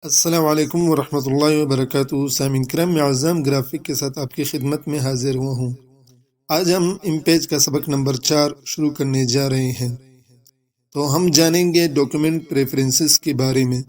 السلام علیکم ورحمۃ اللہ وبرکاتہ۔ سامعین کرام، میں اعظم گرافک کے ساتھ آپ کی خدمت میں حاضر ہوا ہوں۔ آج ہم امپیج کا سبق نمبر 4 شروع کرنے جا رہے ہیں۔ تو ہم جانیں گے ڈاکومنٹ پریفرنسز کے بارے میں۔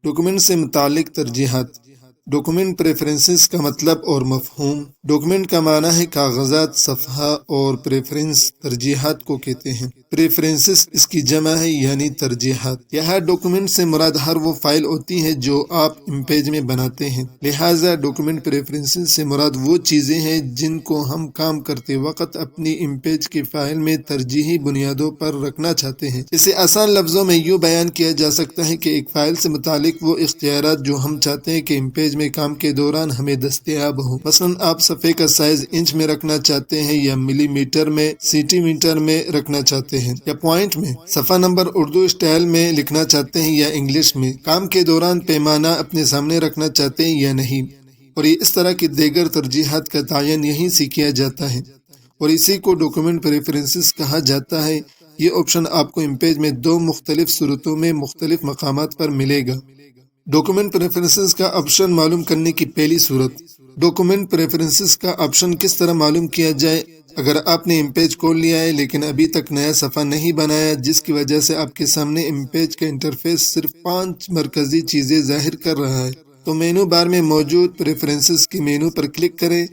ڈاکومنٹ سے متعلق ترجیحات۔ ڈاکومنٹ پریفرنسز کا مطلب اور مفہوم۔ ڈاکومنٹ کا معنی ہے کاغذات، صفحہ، اور پریفرنس ترجیحات کو کہتے ہیں۔ پریفرنسز اس کی جمع ہے، یعنی ترجیحات۔ یہاں ڈاکومنٹ سے مراد ہر وہ فائل ہوتی ہے جو آپ امپیج میں بناتے ہیں۔ لہٰذا ڈاکومنٹ پریفرنسز سے مراد وہ چیزیں ہیں جن کو ہم کام کرتے وقت اپنی امپیج کی فائل میں ترجیحی بنیادوں پر رکھنا چاہتے ہیں۔ اسے آسان لفظوں میں یوں بیان کیا جا سکتا ہے کہ ایک فائل سے متعلق وہ اختیارات جو ہم چاہتے ہیں کہ امپیج میں کام کے دوران ہمیں دستیاب ہوں۔ مثلا آپ صفحے کا سائز انچ میں رکھنا چاہتے ہیں، یا ملی میٹر میں، سینٹی میٹر میں رکھنا چاہتے ہیں، یا پوائنٹ میں۔ صفحہ نمبر اردو اسٹائل میں لکھنا چاہتے ہیں یا انگلش میں۔ کام کے دوران پیمانہ اپنے سامنے رکھنا چاہتے ہیں یا نہیں، اور یہ اس طرح کی دیگر ترجیحات کا تعین یہیں سے کیا جاتا ہے، اور اسی کو ڈاکومنٹ پریفرنسز کہا جاتا ہے۔ یہ آپشن آپ کو امپیج میں 2 مختلف صورتوں میں مختلف مقامات پر ملے گا۔ ڈاکومنٹ پریفرنسز کا آپشن معلوم کرنے کی پہلی صورت۔ ڈاکومنٹ پریفرنسز کا آپشن کس طرح معلوم کیا جائے؟ اگر آپ نے امپیج کھول لیا ہے لیکن ابھی تک نیا صفحہ نہیں بنایا، جس کی وجہ سے آپ کے سامنے امپیج کا انٹرفیس صرف 5 مرکزی چیزیں ظاہر کر رہا ہے، تو مینو بار میں موجود پریفرنسز کے مینو پر کلک کریں۔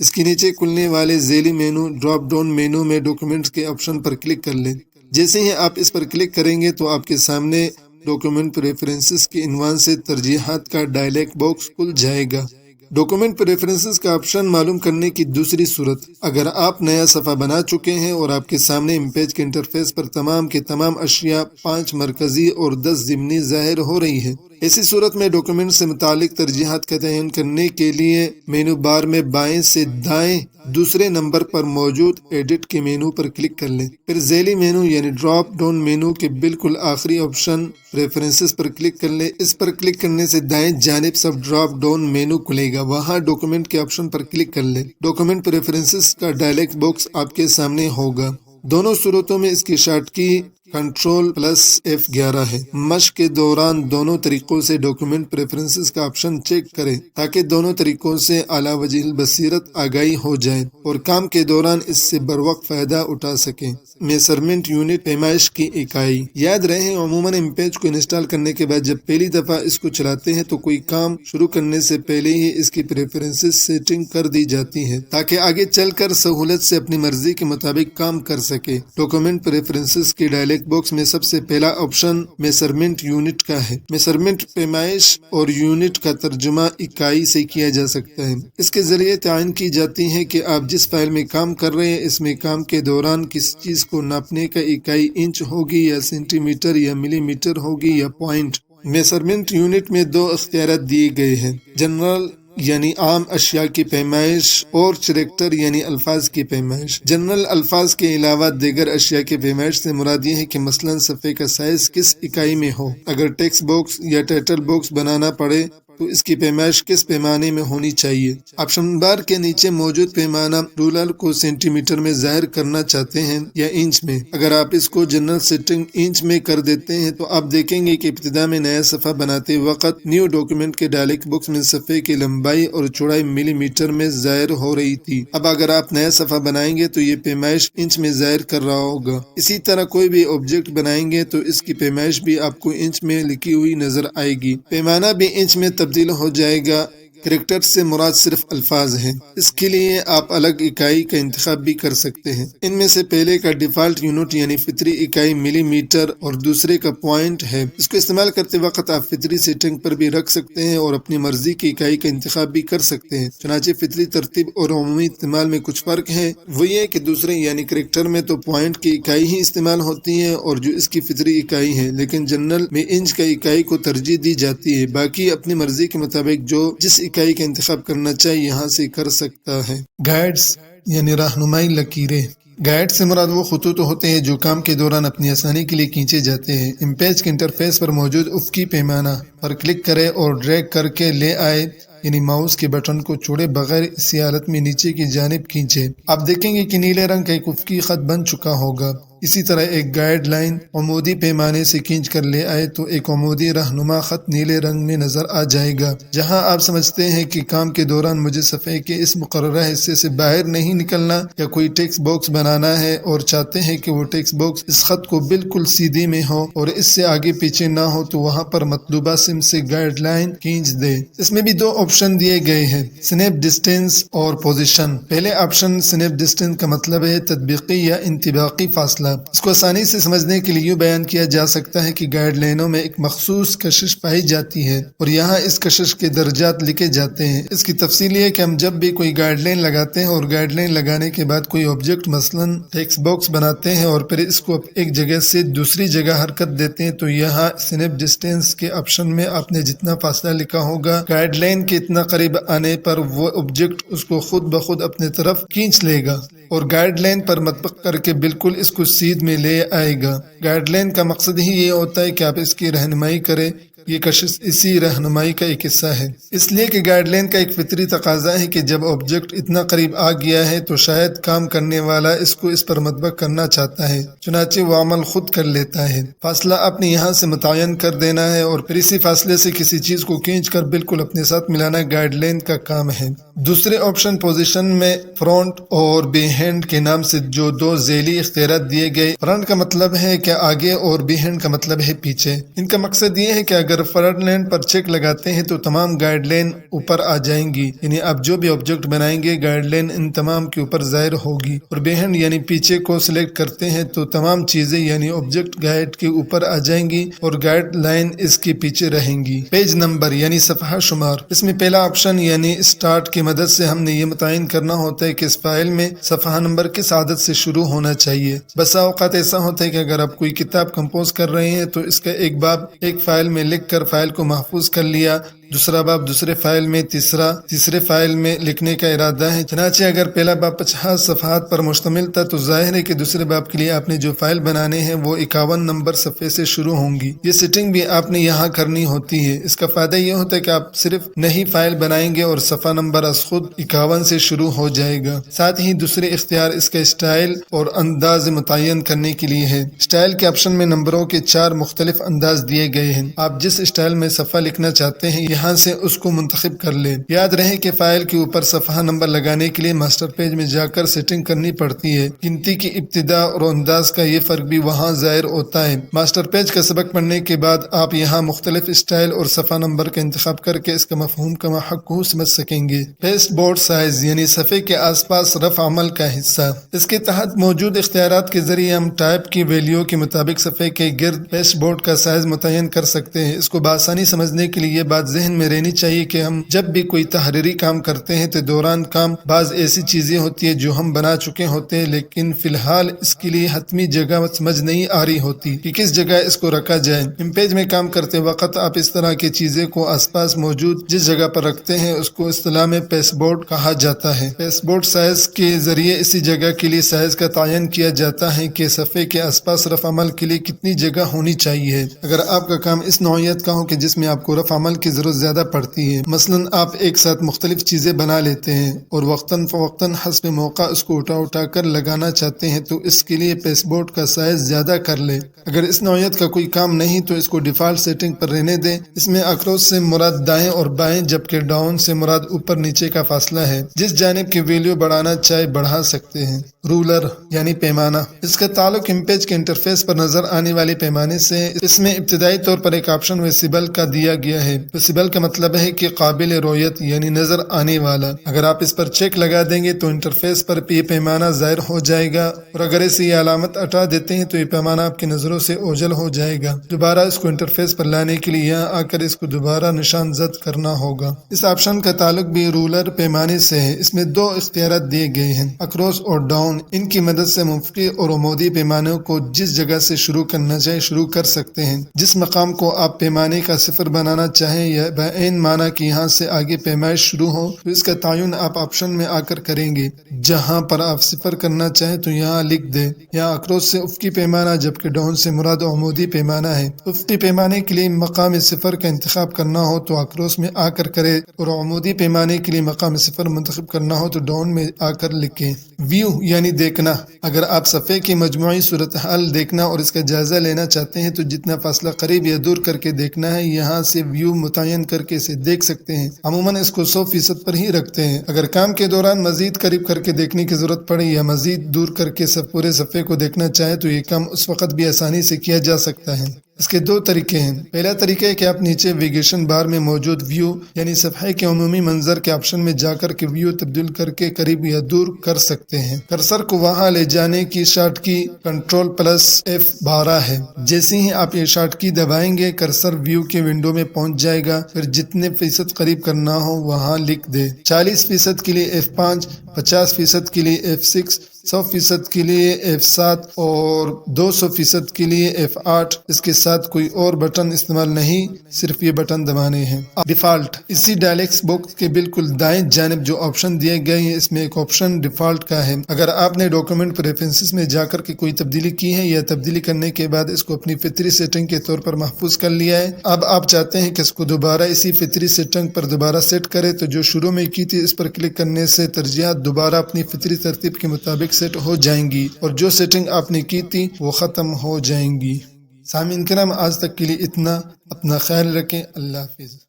اس کے نیچے کھلنے والے ذیلی مینو ڈراپ ڈاؤن مینو میں ڈاکومنٹس کے آپشن پر کلک کر لیں۔ جیسے ہی آپ اس پر کلک کریں گے تو آپ کے سامنے ڈاکومنٹ پریفرنسز کے عنوان سے ترجیحات کا ڈائلاگ باکس کھل جائے گا۔ ڈاکومنٹ پریفرنسز کا آپشن معلوم کرنے کی دوسری صورت۔ اگر آپ نیا صفحہ بنا چکے ہیں اور آپ کے سامنے امپیج کے انٹرفیس پر تمام کے تمام اشیاء 5 مرکزی اور 10 ضمنی ظاہر ہو رہی ہیں، ایسی صورت میں ڈاکومنٹ سے متعلق ترجیحات کا تعین کرنے کے لیے مینو بار میں بائیں سے دائیں دوسرے نمبر پر موجود ایڈٹ کے مینو پر کلک کر لیں۔ پھر ذیلی مینو یعنی ڈراپ ڈاؤن مینو کے بالکل آخری آپشن پریفرنسز پر کلک کر لیں۔ اس پر کلک کرنے سے دائیں جانب سب ڈراپ ڈاؤن مینو کھلے گا، وہاں ڈاکومنٹ کے آپشن پر کلک کر لیں۔ ڈاکومنٹ پریفرنسز کا ڈائلاگ باکس آپ کے سامنے ہوگا۔ دونوں صورتوں میں اس کی شارٹ کی Ctrl+F11 ہے۔ مشق کے دوران دونوں طریقوں سے ڈاکومنٹ پریفرنسز کا آپشن چیک کریں تاکہ دونوں طریقوں سے اعلیٰ وجہ البصیرت آگاہی ہو جائے اور کام کے دوران اس سے بروقت فائدہ اٹھا سکیں۔ میزرمنٹ یونٹ، پیمائش کی اکائی۔ یاد رہے، عموماً امپیج کو انسٹال کرنے کے بعد جب پہلی دفعہ اس کو چلاتے ہیں تو کوئی کام شروع کرنے سے پہلے ہی اس کی پریفرنسز سیٹنگ کر دی جاتی ہے تاکہ آگے چل کر سہولت سے اپنی مرضی کے مطابق کام کر سکے۔ ڈاکومنٹ پریفرنسز کے ڈائلاگ باکس میں سب سے پہلا آپشن میزرمنٹ یونٹ کا ہے۔ میزرمنٹ پیمائش اور یونٹ کا ترجمہ اکائی سے کیا جا سکتا ہے۔ اس کے ذریعے تعین کی جاتی ہے کہ آپ جس فائل میں کام کر رہے ہیں اس میں کام کے دوران کس چیز کو ناپنے کا اکائی انچ ہوگی یا سینٹی میٹر یا ملی میٹر ہوگی یا پوائنٹ۔ میزرمنٹ یونٹ میں 2 اختیارات دیے گئے ہیں: جنرل یعنی عام اشیاء کی پیمائش، اور کریکٹر یعنی الفاظ کی پیمائش۔ جنرل الفاظ کے علاوہ دیگر اشیاء کی پیمائش سے مراد یہ ہے کہ مثلا صفحے کا سائز کس اکائی میں ہو۔ اگر ٹیکسٹ باکس یا ٹائٹل باکس بنانا پڑے تو اس کی پیمائش کس پیمانے میں ہونی چاہیے۔ آپشن بار کے نیچے موجود پیمانہ رولر کو سینٹی میٹر میں ظاہر کرنا چاہتے ہیں یا انچ میں۔ اگر آپ اس کو جنرل سیٹنگ انچ میں کر دیتے ہیں تو آپ دیکھیں گے کہ ابتدا میں نیا صفحہ بناتے وقت نیو ڈاکومنٹ کے ڈائلاگ باکس میں صفحے کی لمبائی اور چوڑائی ملی میٹر میں ظاہر ہو رہی تھی۔ اب اگر آپ نیا صفحہ بنائیں گے تو یہ پیمائش انچ میں ظاہر کر رہا ہوگا۔ اسی طرح کوئی بھی آبجیکٹ بنائیں گے تو اس کی پیمائش بھی آپ کو انچ میں لکھی ہوئی نظر آئے گی۔ پیمانہ بھی انچ میں تبدیل ہو جائے گا۔ کریکٹر سے مراد صرف الفاظ ہیں۔ اس کے لیے آپ الگ اکائی کا انتخاب بھی کر سکتے ہیں۔ ان میں سے پہلے کا ڈیفالٹ یونٹ یعنی فطری اکائی ملی میٹر اور دوسرے کا پوائنٹ ہے۔ اس کو استعمال کرتے وقت آپ فطری سیٹنگ پر بھی رکھ سکتے ہیں اور اپنی مرضی کی اکائی کا انتخاب بھی کر سکتے ہیں۔ چنانچہ فطری ترتیب اور عمومی استعمال میں کچھ فرق ہے۔ وہ یہ کہ دوسرے یعنی کریکٹر میں تو پوائنٹ کی اکائی ہی استعمال ہوتی ہے اور جو اس کی فطری اکائی ہے، لیکن جنرل میں انچ کا اکائی کو ترجیح دی جاتی ہے۔ باقی اپنی مرضی کے مطابق جو جس اکائی کا انتخاب کرنا چاہیے یہاں سے کر سکتا ہے۔ گائیڈز یعنی رہنمائی لکیریں۔ گائیڈ سے مراد وہ خطوط ہوتے ہیں جو کام کے دوران اپنی آسانی کے لیے کھینچے جاتے ہیں۔ امپیج کے انٹرفیس پر موجود افقی پیمانہ پر کلک کریں اور ڈریگ کر کے لے آئے، یعنی ماؤس کے بٹن کو چھوڑے بغیر اسی حالت میں نیچے کی جانب کھینچیں۔ آپ دیکھیں گے کہ نیلے رنگ کا ایک افقی خط بن چکا ہوگا۔ اسی طرح ایک گائیڈ لائن عمودی پیمانے سے کھینچ کر لے آئے تو ایک عمودی رہنما خط نیلے رنگ میں نظر آ جائے گا۔ جہاں آپ سمجھتے ہیں کہ کام کے دوران مجھے صفحے کے اس مقررہ حصے سے باہر نہیں نکلنا یا کوئی ٹیکسٹ باکس بنانا ہے اور چاہتے ہیں کہ وہ ٹیکسٹ باکس اس خط کو بالکل سیدھی میں ہو اور اس سے آگے پیچھے نہ ہو، تو وہاں پر مطلوبہ سمت سے گائیڈ لائن کھینچ دے۔ اس میں بھی دو آپشن دیے گئے ہیں، سنیپ ڈسٹینس اور پوزیشن۔ پہلے آپشن سنیپ ڈسٹینس کا مطلب ہے تطبیقی یا انطباقی فاصلہ۔ اس کو آسانی سے سمجھنے کے لیے یوں بیان کیا جا سکتا ہے کہ گائیڈ لائنوں میں ایک مخصوص کشش پائی جاتی ہے اور یہاں اس کشش کے درجات لکھے جاتے ہیں۔ اس کی تفصیل یہ کہ ہم جب بھی کوئی گائیڈ لائن لگاتے ہیں اور گائیڈ لائن لگانے کے بعد کوئی آبجیکٹ مثلاً ٹیکسٹ باکس بناتے ہیں اور پھر اس کو ایک جگہ سے دوسری جگہ حرکت دیتے ہیں، تو یہاں سنیپ ڈسٹینس کے آپشن میں آپ نے جتنا فاصلہ لکھا ہوگا، گائیڈ لائن کے اتنا قریب آنے پر وہ آبجیکٹ اس کو خود بخود اپنے طرف کھینچ لے گا اور گائیڈ لائن پر مطبق کر کے بالکل اس کو سیدھ میں لے آئے گا۔ گائیڈ لائن کا مقصد ہی یہ ہوتا ہے کہ آپ اس کی رہنمائی کریں۔ یہ کشش اسی رہنمائی کا ایک حصہ ہے، اس لیے کہ گائیڈ لائن کا ایک فطری تقاضا ہے کہ جب آبجیکٹ اتنا قریب آ گیا ہے تو شاید کام کرنے والا اس کو اس پر مطبق کرنا چاہتا ہے، چنانچہ وہ عمل خود کر لیتا ہے۔ فاصلہ آپ نے یہاں سے متعین کر دینا ہے اور پھر اسی فاصلے سے کسی چیز کو کھینچ کر بالکل اپنے ساتھ ملانا گائیڈ لائن کا کام ہے۔ دوسرے آپشن پوزیشن میں فرنٹ اور بی ہینڈ کے نام سے جو دو ذیلی اختیارات دیے گئے۔ فرنٹ کا مطلب ہے کہ آگے اور بی ہینڈ کا مطلب ہے پیچھے۔ ان کا مقصد یہ ہے کہ اگر فرنٹ لائن پر چیک لگاتے ہیں تو تمام گائیڈ لائن اوپر آ جائیں گی، یعنی آپ جو بھی آبجیکٹ بنائیں گے گائیڈ لائن ان تمام کے اوپر ظاہر ہوگی، اور بی ہینڈ یعنی پیچھے کو سلیکٹ کرتے ہیں تو تمام چیزیں یعنی آبجیکٹ گائیڈ کے اوپر آ جائیں گی اور گائیڈ لائن اس کے پیچھے رہیں گی۔ پیج نمبر یعنی صفحہ شمار، اس میں پہلا آپشن یعنی اسٹارٹ کی مدد سے ہم نے یہ متعین کرنا ہوتا ہے کہ اس فائل میں صفحہ نمبر کس عدد سے شروع ہونا چاہیے۔ بسا اوقات ایسا ہوتا ہے کہ اگر آپ کوئی کتاب کمپوز کر رہے ہیں تو اس کا ایک باب ایک فائل میں لکھ کر فائل کو محفوظ کر لیا، دوسرا باب دوسرے فائل میں، تیسرے فائل میں لکھنے کا ارادہ ہے۔ چنانچہ اگر پہلا باب 50 صفحات پر مشتمل تھا تو ظاہر ہے کہ دوسرے باب کے لیے آپ نے جو فائل بنانے ہیں وہ 51 نمبر صفحے سے شروع ہوں گی۔ یہ سیٹنگ بھی آپ نے یہاں کرنی ہوتی ہے۔ اس کا فائدہ یہ ہوتا ہے کہ آپ صرف نئی فائل بنائیں گے اور صفحہ نمبر از خود 51 سے شروع ہو جائے گا۔ ساتھ ہی دوسرے اختیار اس کا اسٹائل اور انداز متعین کرنے کے لیے ہے۔ اسٹائل کے آپشن میں نمبروں کے 4 مختلف انداز دیے گئے ہیں۔ آپ جس اسٹائل میں صفحہ لکھنا چاہتے ہیں یہاں سے اس کو منتخب کر لیں۔ یاد رہے کہ فائل کے اوپر صفحہ نمبر لگانے کے لیے ماسٹر پیج میں جا کر سیٹنگ کرنی پڑتی ہے۔ گنتی کی ابتدا اور انداز کا یہ فرق بھی وہاں ظاہر ہوتا ہے۔ ماسٹر پیج کا سبق پڑھنے کے بعد آپ یہاں مختلف اسٹائل اور صفحہ نمبر کا انتخاب کر کے اس کا مفہوم کما حق سمجھ سکیں گے۔ پیسٹ بورڈ سائز یعنی صفحے کے آس پاس رفع عمل کا حصہ، اس کے تحت موجود اختیارات کے ذریعے ہم ٹائپ کی ویلیو کے مطابق صفحے کے گرد پیسٹ بورڈ کا سائز متعین کر سکتے ہیں۔ اس کو بآسانی سمجھنے کے لیے یہ بات ذہن میں رہنی چاہیے کہ ہم جب بھی کوئی تحریری کام کرتے ہیں تو دوران کام بعض ایسی چیزیں ہوتی ہیں جو ہم بنا چکے ہوتے ہیں، لیکن فی الحال اس کے لیے حتمی جگہ سمجھ نہیں آ رہی ہوتی کہ کس جگہ اس کو رکھا جائے۔ امیج میں کام کرتے وقت آپ اس طرح کی چیزیں کو آس پاس موجود جس جگہ پر رکھتے ہیں اس کو اصطلاح میں پیسٹ بورڈ کہا جاتا ہے۔ پیسٹ بورڈ سائز کے ذریعے اسی جگہ کے لیے سائز کا تعین کیا جاتا ہے کہ صفحے کے آس پاس رفع عمل کے لیے کتنی جگہ ہونی چاہیے۔ اگر آپ کا کام اس نوعیت کا ہو کہ جس میں آپ کو رفع عمل کی ضرورت زیادہ پڑتی ہے، مثلاً آپ ایک ساتھ مختلف چیزیں بنا لیتے ہیں اور وقتاً فوقتاً حسب موقع اس کو اٹھا کر لگانا چاہتے ہیں تو اس کے لیے پیسٹ بورڈ کا سائز زیادہ کر لیں۔ اگر اس نوعیت کا کوئی کام نہیں تو اس کو ڈیفالٹ سیٹنگ پر رہنے دیں۔ اس میں اکروس سے مراد دائیں اور بائیں جبکہ ڈاؤن سے مراد اوپر نیچے کا فاصلہ ہے۔ جس جانب کی ویلیو بڑھانا چاہے بڑھا سکتے ہیں۔ رولر یعنی پیمانہ، اس کا تعلق امیج کے انٹرفیس پر نظر آنے والے پیمانے سے۔ اس میں ابتدائی طور پر ایک آپشن ویسیبل کا دیا گیا ہے۔ ویسیبل کا مطلب ہے کہ قابل رؤیت یعنی نظر آنے والا۔ اگر آپ اس پر چیک لگا دیں گے تو انٹرفیس پر یہ پیمانہ ظاہر ہو جائے گا، اور اگر اسے یہ علامت ہٹا دیتے ہیں تو یہ پیمانہ آپ کی نظروں سے اوجھل ہو جائے گا۔ دوبارہ اس کو انٹرفیس پر لانے کے لیے یہاں آ کر اس کو دوبارہ نشان زد کرنا ہوگا۔ اس آپشن کا تعلق بھی رولر پیمانے سے ہے۔ اس میں 2 اختیارات دیے گئے ہیں، اکروس اور ڈاؤن۔ ان کی مدد سے افقی اور عمودی پیمانوں کو جس جگہ سے شروع کرنا چاہے شروع کر سکتے ہیں۔ جس مقام کو آپ پیمانے کا 0 بنانا چاہیں یا بعین معنی کہ یہاں سے آگے پیمائش شروع ہو تو اس کا تعین آپ آپشن میں آ کر کریں گے۔ جہاں پر آپ 0 کرنا چاہیں تو یہاں لکھ دیں۔ یہاں اکروس سے افقی پیمانہ جبکہ ڈاؤن سے مراد عمودی پیمانہ ہے۔ افقی پیمانے کے لیے مقام 0 کا انتخاب کرنا ہو تو اکروس میں آ کر کرے، اور عمودی پیمانے کے لیے مقام 0 منتخب کرنا ہو تو ڈاؤن میں آ کر لکھیں۔ ویو یعنی یعنی دیکھنا۔ اگر آپ صفحے کی مجموعی صورتحال دیکھنا اور اس کا جائزہ لینا چاہتے ہیں تو جتنا فاصلہ قریب یا دور کر کے دیکھنا ہے یہاں سے ویو متعین کر کے اسے دیکھ سکتے ہیں۔ عموماً اس کو 100% پر ہی رکھتے ہیں۔ اگر کام کے دوران مزید قریب کر کے دیکھنے کی ضرورت پڑے یا مزید دور کر کے پورے صفحے کو دیکھنا چاہے تو یہ کام اس وقت بھی آسانی سے کیا جا سکتا ہے۔ اس کے دو طریقے ہیں۔ پہلا طریقہ ہے کہ آپ نیچے ویگیشن بار میں موجود ویو یعنی صفحے کے عمومی منظر کے آپشن میں جا کر کے ویو تبدیل کر کے قریب یا دور کر سکتے ہیں۔ کرسر کو وہاں لے جانے کی شارٹ کی Ctrl+F12 ہے۔ جیسے ہی آپ یہ شارٹ کی دبائیں گے کرسر ویو کے ونڈو میں پہنچ جائے گا۔ پھر جتنے فیصد قریب کرنا ہو وہاں لکھ دے۔ 40% کے لیے F5، 50% کے لیے F6، 100% کے لیے F7 اور 200% کے لیے F8۔ اس کے ساتھ کوئی اور بٹن استعمال نہیں، صرف یہ بٹن دبانے ہیں۔ ڈیفالٹ، اسی ڈائلیکس باکس کے بالکل دائیں جانب جو آپشن دیے گئے ہیں اس میں ایک آپشن ڈیفالٹ کا ہے۔ اگر آپ نے ڈاکیومنٹ پریفرنسز میں جا کر کے کوئی تبدیلی کی ہے یا تبدیلی کرنے کے بعد اس کو اپنی فطری سیٹنگ کے طور پر محفوظ کر لیا ہے، اب آپ چاہتے ہیں کہ اس کو دوبارہ اسی فطری سیٹنگ پر دوبارہ سیٹ کرے تو جو شروع میں کی تھی اس پر کلک کرنے سے ترجیحات دوبارہ اپنی فطری ترتیب کے مطابق سیٹ ہو جائیں گی اور جو سیٹنگ آپ نے کی تھی وہ ختم ہو جائیں گی۔ سامعین کرام، آج تک کے لیے اتنا۔ اپنا خیال رکھیں۔ اللہ حافظ۔